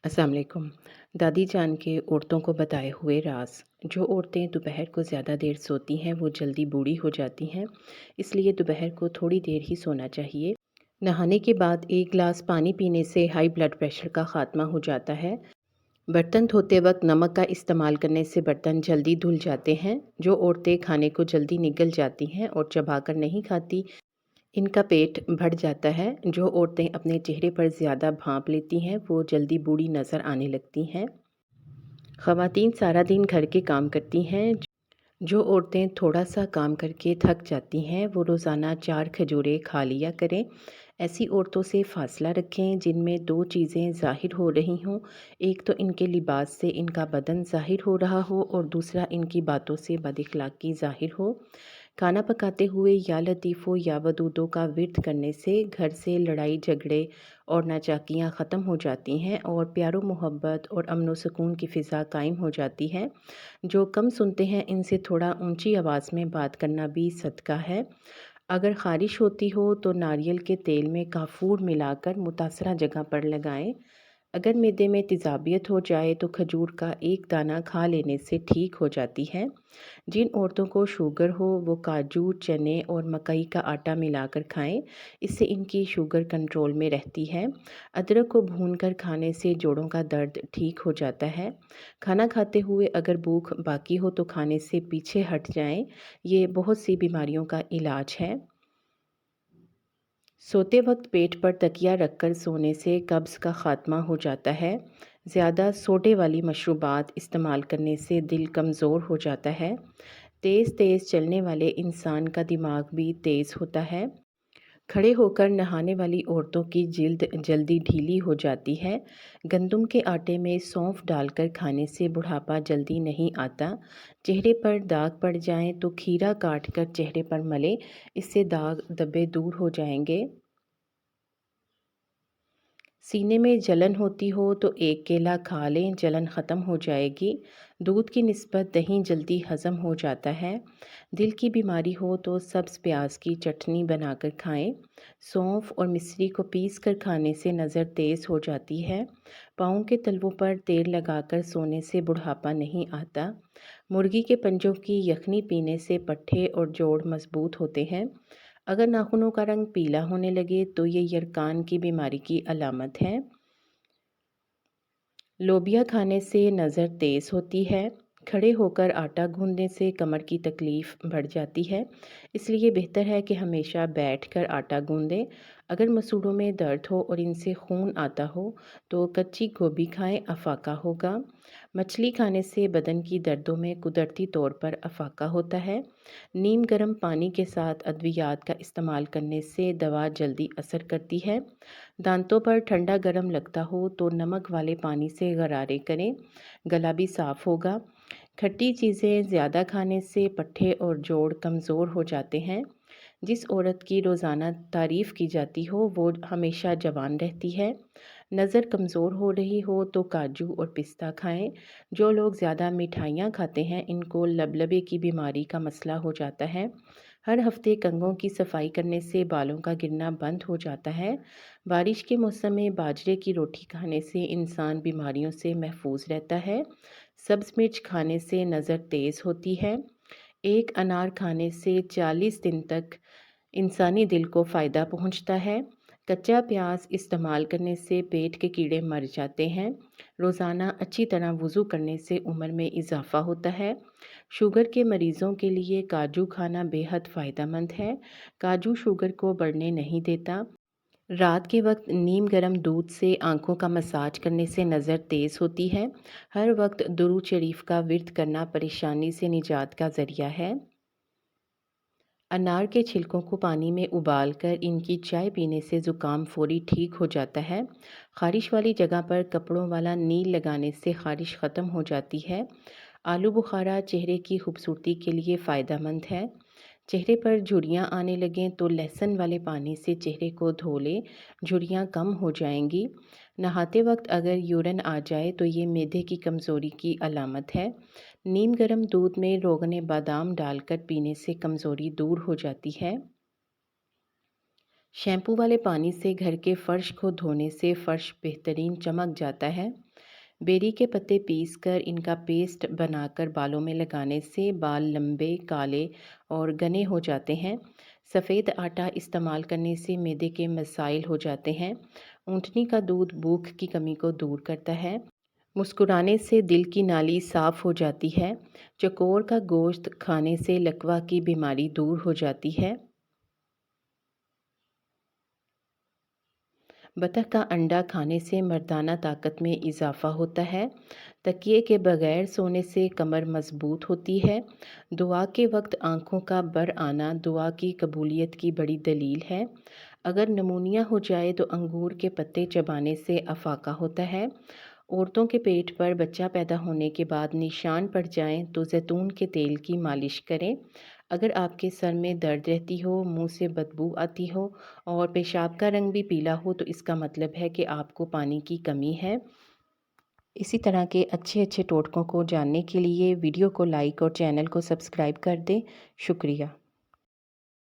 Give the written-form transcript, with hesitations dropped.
अस्सलाम वालेकुम। दादी जान के औरतों को बताए हुए राज। जो औरतें दोपहर को ज़्यादा देर सोती हैं वो जल्दी बूढ़ी हो जाती हैं, इसलिए दोपहर को थोड़ी देर ही सोना चाहिए। नहाने के बाद एक गिलास पानी पीने से हाई ब्लड प्रेशर का खात्मा हो जाता है। बर्तन धोते वक्त नमक का इस्तेमाल करने से बर्तन जल्दी धुल जाते हैं। जो औरतें खाने को जल्दी निगल जाती हैं और चबाकर नहीं खाती, इनका पेट बढ़ जाता है। जो औरतें अपने चेहरे पर ज़्यादा भाप लेती हैं वो जल्दी बूढ़ी नज़र आने लगती हैं। ख़वातीन सारा दिन घर के काम करती हैं। जो औरतें थोड़ा सा काम करके थक जाती हैं वो रोज़ाना 4 खजूरें खा लिया करें। ऐसी औरतों से फासला रखें जिनमें दो चीज़ें ज़ाहिर हो रही हों। एक तो इनके लिबास से इनका बदन ज़ाहिर हो रहा हो और दूसरा इनकी बातों से बदअखलाक़ी ज़ाहिर हो। खाना पकाते हुए या लतीफ़ों या वदूदों का विर्द करने से घर से लड़ाई झगड़े और नाचाकियाँ ख़त्म हो जाती हैं और प्यार मोहब्बत और अमन व सुकून की फ़िज़ा कायम हो जाती है। जो कम सुनते हैं इनसे थोड़ा ऊंची आवाज़ में बात करना भी सदका है। अगर ख़ारिश होती हो तो नारियल के तेल में काफ़ूर मिलाकर मुतासरा जगह पर लगाएं। अगर मैदे में तेज़ाबियत हो जाए तो खजूर का एक दाना खा लेने से ठीक हो जाती है। जिन औरतों को शुगर हो वो काजू, चने और मकई का आटा मिलाकर खाएं। इससे इनकी शुगर कंट्रोल में रहती है। अदरक को भूनकर खाने से जोड़ों का दर्द ठीक हो जाता है। खाना खाते हुए अगर भूख बाकी हो तो खाने से पीछे हट जाएं। ये बहुत सी बीमारियों का इलाज है। सोते वक्त पेट पर तकिया रखकर सोने से कब्ज़ का ख़ात्मा हो जाता है। ज़्यादा सोडे वाली मशरूबात इस्तेमाल करने से दिल कमज़ोर हो जाता है। तेज़ तेज़ चलने वाले इंसान का दिमाग भी तेज़ होता है। खड़े होकर नहाने वाली औरतों की जिल्द जल्दी ढीली हो जाती है। गंदम के आटे में सौंफ डालकर खाने से बुढ़ापा जल्दी नहीं आता। चेहरे पर दाग पड़ जाएं तो खीरा काट कर चेहरे पर मलें, इससे दाग धब्बे दूर हो जाएंगे। सीने में जलन होती हो तो एक केला खा लें, जलन ख़त्म हो जाएगी। दूध की निस्बत दही जल्दी हज़म हो जाता है। दिल की बीमारी हो तो सब्ज़ प्याज की चटनी बनाकर खाएं। सौंफ और मिश्री को पीस कर खाने से नज़र तेज़ हो जाती है। पाँव के तलवों पर तेल लगाकर सोने से बुढ़ापा नहीं आता। मुर्गी के पंजों की यखनी पीने से पट्ठे और जोड़ मजबूत होते हैं। अगर नाखूनों का रंग पीला होने लगे तो ये यरकान की बीमारी की अलामत है। लोबिया खाने से नज़र तेज़ होती है। खड़े होकर आटा गूंदने से कमर की तकलीफ़ बढ़ जाती है, इसलिए बेहतर है कि हमेशा बैठकर आटा गूंदें। अगर मसूड़ों में दर्द हो और इनसे खून आता हो तो कच्ची गोभी खाएं, अफाका होगा। मछली खाने से बदन की दर्दों में कुदरती तौर पर अफाका होता है। नीम गर्म पानी के साथ अद्वियात का इस्तेमाल करने से दवा जल्दी असर करती है। दांतों पर ठंडा गर्म लगता हो तो नमक वाले पानी से गरारे करें, गला भी साफ़ होगा। खट्टी चीज़ें ज़्यादा खाने से पट्ठे और जोड़ कमज़ोर हो जाते हैं। जिस औरत की रोज़ाना तारीफ़ की जाती हो वो हमेशा जवान रहती है। नज़र कमज़ोर हो रही हो तो काजू और पिस्ता खाएं। जो लोग ज़्यादा मिठाइयाँ खाते हैं इनको लबलबे की बीमारी का मसला हो जाता है। हर हफ्ते कंघों की सफाई करने से बालों का गिरना बंद हो जाता है। बारिश के मौसम में बाजरे की रोटी खाने से इंसान बीमारियों से महफूज रहता है। सब्ज़ मिर्च खाने से नज़र तेज़ होती है। एक अनार खाने से 40 दिन तक इंसानी दिल को फ़ायदा पहुंचता है। कच्चा प्याज इस्तेमाल करने से पेट के कीड़े मर जाते हैं। रोज़ाना अच्छी तरह वज़ू करने से उम्र में इजाफ़ा होता है। शुगर के मरीज़ों के लिए काजू खाना बेहद फ़ायदेमंद है। काजू शुगर को बढ़ने नहीं देता। रात के वक्त नीम गर्म दूध से आँखों का मसाज करने से नज़र तेज़ होती है। हर वक्त दुरूद शरीफ का विर्द करना परेशानी से निजात का ज़रिया है। अनार के छिलकों को पानी में उबालकर इनकी चाय पीने से ज़ुकाम फ़ौरी ठीक हो जाता है। ख़ारिश वाली जगह पर कपड़ों वाला नील लगाने से ख़ारिश ख़त्म हो जाती है। आलू बुखारा चेहरे की खूबसूरती के लिए फ़ायदेमंद है। चेहरे पर झुर्रियाँ आने लगें तो लहसुन वाले पानी से चेहरे को धो लें, झुर्रियाँ कम हो जाएंगी। नहाते वक्त अगर यूरिन आ जाए तो ये मैदे की कमज़ोरी की अलामत है। नीम गर्म दूध में रोगन बादाम डालकर पीने से कमज़ोरी दूर हो जाती है। शैम्पू वाले पानी से घर के फ़र्श को धोने से फ़र्श बेहतरीन चमक जाता है। बेरी के पत्ते पीस कर इनका पेस्ट बनाकर बालों में लगाने से बाल लंबे, काले और घने हो जाते हैं। सफ़ेद आटा इस्तेमाल करने से मैदे के मसाइल हो जाते हैं। ऊँटनी का दूध भूख की कमी को दूर करता है। मुस्कुराने से दिल की नाली साफ़ हो जाती है। चकोर का गोश्त खाने से लकवा की बीमारी दूर हो जाती है। बतख का अंडा खाने से मर्दाना ताकत में इजाफ़ा होता है। तकिए के बगैर सोने से कमर मज़बूत होती है। दुआ के वक्त आँखों का बर आना दुआ की कबूलियत की बड़ी दलील है। अगर नमूनिया हो जाए तो अंगूर के पत्ते चबाने से अफाका होता है। औरतों के पेट पर बच्चा पैदा होने के बाद निशान पड़ जाएं तो जैतून के तेल की मालिश करें। अगर आपके सर में दर्द रहती हो, मुंह से बदबू आती हो और पेशाब का रंग भी पीला हो तो इसका मतलब है कि आपको पानी की कमी है। इसी तरह के अच्छे अच्छे टोटकों को जानने के लिए वीडियो को लाइक और चैनल को सब्सक्राइब कर दें। शुक्रिया।